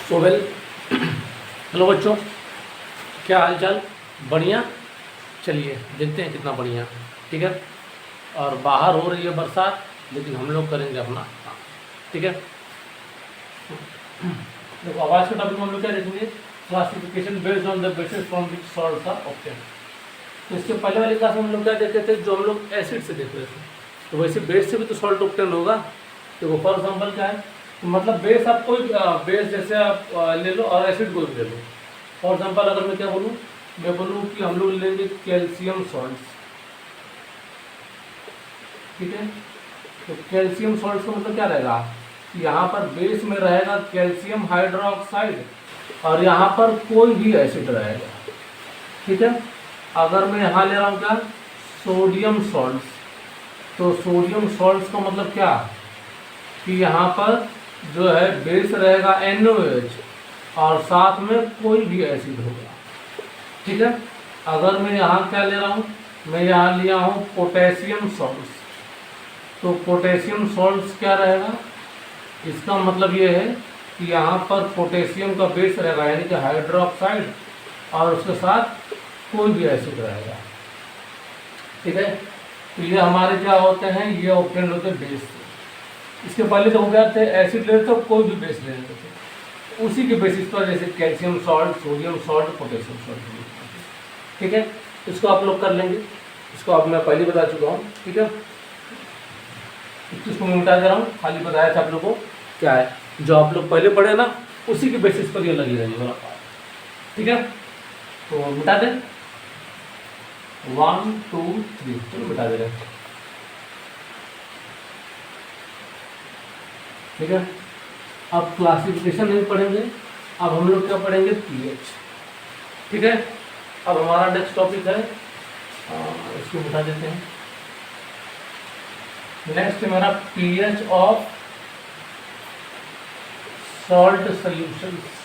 So well, hello बच्चों, क्या हाल चाल? बढ़िया। चलिए देखते हैं कितना बढ़िया। ठीक है। और बाहर हो रही है बरसात, लेकिन हम लोग करेंगे अपना काम। ठीक है। देखो, आवाज़ के टॉपिक में हम लोग क्या देखेंगे? Classification based on the basis from which salts are obtained. तो इसके पहले वाली क्लास में हम लोग क्या देखते थे? जो हम लोग एसिड से देख रहे थे, तो वैसे बेस से भी तो सॉल्ट ऑब्टेन होगा। देखो फॉर एग्जाम्पल क्या है, तो मतलब बेस आप कोई बेस जैसे आप ले लो और एसिड को भी ले लो। फॉर एग्जाम्पल अगर मैं क्या बोलूँ, मैं बोलूँ कि हम लोग लेंगे कैल्शियम सॉल्ट्स। ठीक है। तो कैल्शियम सॉल्ट्स का मतलब क्या रहेगा? यहाँ पर बेस में रहेगा कैल्शियम हाइड्रोक्साइड और यहाँ पर कोई भी एसिड रहेगा। ठीक है। अगर मैं यहाँ ले रहा हूँ क्या, सोडियम सॉल्ट्स, तो सोडियम सॉल्ट्स का मतलब क्या कि यहाँ पर जो है बेस रहेगा NaOH और साथ में कोई भी एसिड होगा। ठीक है। अगर मैं यहाँ क्या ले रहा हूँ, मैं यहाँ लिया हूँ पोटेशियम सॉल्ट्स, तो पोटेशियम सॉल्ट्स क्या रहेगा? इसका मतलब ये है कि यहाँ पर पोटेशियम का बेस रहेगा यानी कि हाइड्रोक्साइड और उसके साथ कोई भी एसिड रहेगा। ठीक है। तो ये हमारे क्या होते हैं, ये ऑब्टेन होते हैं बेस से। इसके पहले तो हो गया थे एसिड ले तो कोई भी बेस ले लेते थे, उसी के बेसिस पर जैसे calcium salt, sodium salt, potassium salt. ठीक है। इसको आप लोग कर लेंगे, इसको अब मैं पहले बता चुका हूँ। ठीक है। इसको मैं मिटा दे रहा हूँ, खाली बताया था आप लोगों को क्या है, जो आप लोग पहले पढ़े ना उसी के बेसिस पर ये लगी रहेगी वाला पार्ट। ठीक है। तो मिटा दें, 1 2 3, चलो मिटा दे रहे हैं। ठीक है। अब क्लासिफिकेशन नहीं पढ़ेंगे, अब हम लोग क्या पढ़ेंगे? पीएच। ठीक है। अब हमारा नेक्स्ट टॉपिक है, इसको बता देते हैं। नेक्स्ट हमारा पीएच ऑफ सॉल्ट सॉल्यूशंस।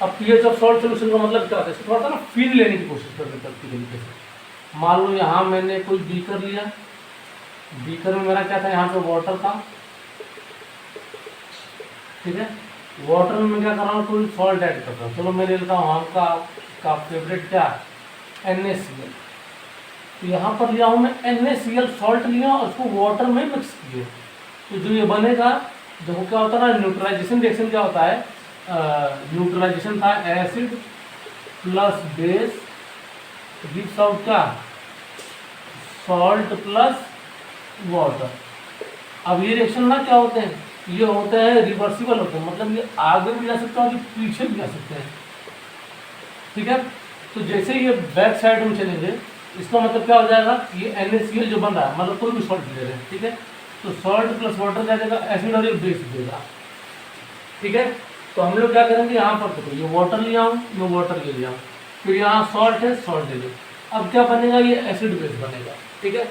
अब पीएच ऑफ सॉल्ट सॉल्यूशन का मतलब क्या होता है? थोड़ा सा ना फील लेने की कोशिश करते हैं तरीके से। मान लो यहाँ मैंने कोई बीकर लिया, बीकर में मेरा क्या था, यहाँ पे वाटर था। ठीक है। वाटर में मैं क्या कर रहा हूँ, कोई सॉल्ट ऐड कर रहा हूँ। चलो मैं ले लेता हूँ आपका फेवरेट क्या, NaCl। तो यहाँ पर लिया हूँ मैं NaCl सॉल्ट लिया और उसको वाटर में मिक्स किया। तो जो ये बनेगा, देखो क्या होता है ना, न्यूट्रलाइजेशन रिएक्शन क्या होता है, न्यूट्रलाइजेशन था acid plus base gives out क्या, सॉल्ट प्लस वाटर। अब ये रिएक्शन ना क्या होते हैं, ये होते हैं रिवर्सिबल होते हैं, मतलब ये आगे भी जा सकता है और पीछे भी जा सकते हैं। ठीक है। तो जैसे ये बैक साइड में चलेंगे, इसका मतलब क्या हो जाएगा, ये NaCl जो बन रहा है, मतलब कोई भी सॉल्ट ले रहे हैं। ठीक है। तो सॉल्ट प्लस वाटर क्या देगा, एसिड और ये बेस देगा। ठीक है। तो हम लोग क्या करेंगे, यहाँ पर देखो ये वाटर लिया हूँ, ये वाटर ले लिया हूँ, फिर यहाँ सॉल्ट है, सॉल्ट ले लिया। अब क्या बनेगा, ये एसिड बेस बनेगा। ठीक है।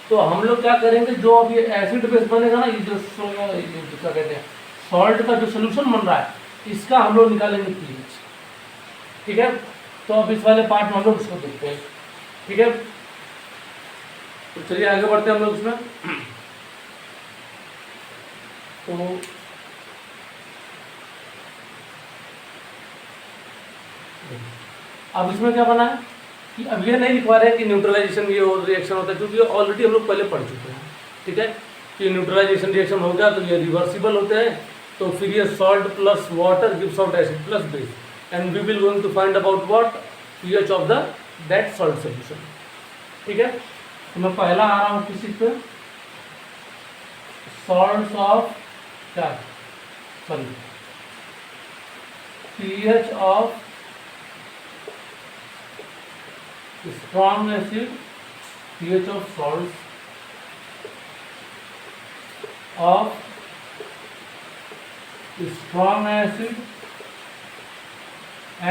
तो हम लोग क्या करेंगे, जो अब ये एसिड बेस बनेगा ना, ये जो क्या कहते हैं, सॉल्ट का जो सोल्यूशन बन रहा है, इसका हम लोग निकालेंगे पीएच। ठीक है। तो अब इस वाले पार्ट में हम लोग इसको देखते हैं। ठीक है। तो चलिए आगे बढ़ते हैं हम लोग इसमें। तो अब इसमें क्या बना है कि अब ये नहीं लिखवा रहे हैं कि न्यूट्रलाइजेशन ये रिएक्शन होता है, क्योंकि ऑलरेडी हम लोग पहले पढ़ चुके हैं। ठीक है। कि न्यूट्रलाइजेशन रिएक्शन हो गया तो ये रिवर्सिबल होते हैं, तो फिर ये salt plus water gives out acid plus base, and we will going to find about what, pH of the that salt solution. ठीक है। तो मैं पहला आ रहा हूँ किसी पे, सॉल्ट्स ऑफ क्या, sorry, pH of strong acid, pH of salts of strong acid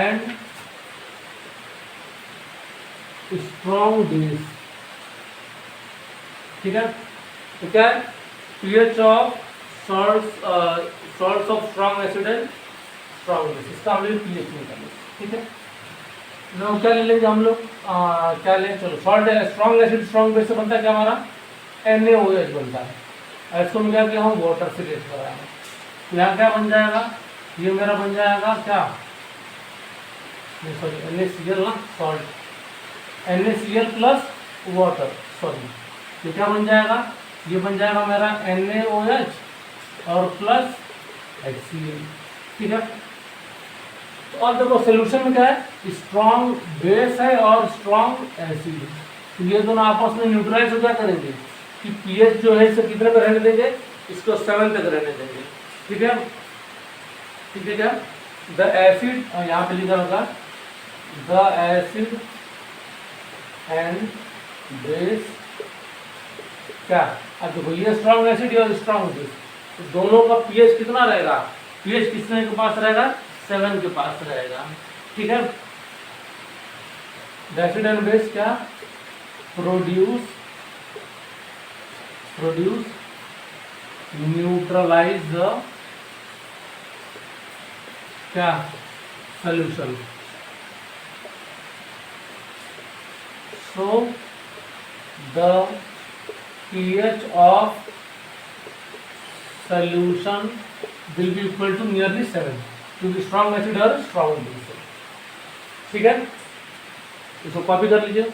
and strong base। ठीक है। तो क्या है, pH of salts of strong acid and strong base, इसका हम लोग pH निकालेंगे। ठीक है। लोग क्या ले लेंगे हम लोग, क्या लें, चलो सॉल्ट है, स्ट्रॉन्ग एसिड स्ट्रॉन्ग बेस से बनता है क्या हमारा, NaOH बनता है। एच को मिला के हम वाटर से रिएक्ट कराएंगे। तो यहाँ क्या बन जाएगा, ये मेरा बन जाएगा क्या, सॉरी NaCl ना, salt, NaCl plus water, sorry ये क्या बन जाएगा, ये बन जाएगा मेरा NaOH और प्लस HCl। ठीक है, तो और देखो सोल्यूशन में क्या है, स्ट्रॉन्ग बेस है और स्ट्रॉन्ग एसिड, तो ये दोनों आपस में न्यूट्रलाइज हो क्या करेंगे कि पीएच जो है इसे कितने पे रहने देंगे, इसको 7 तक रहने देंगे। ठीक है, ठीक है क्या, द एसिड, यहाँ पे लिखा होगा द एसिड एंड बेस क्या, अब देखो ये स्ट्रॉन्ग एसिड और स्ट्रॉन्ग बेस, तो दोनों का पीएच कितना रहेगा, पीएच किसने के पास रहेगा, 7 के पास रहेगा। ठीक है, द एसिड एंड बेस क्या, प्रोड्यूस न्यूट्रलाइज द क्या solution, so the pH of solution will be equal to nearly 7, क्योंकि स्ट्रॉन्ग एसिड और स्ट्रॉन्ग बेस है। ठीक है, इसको कॉपी कर लीजिए।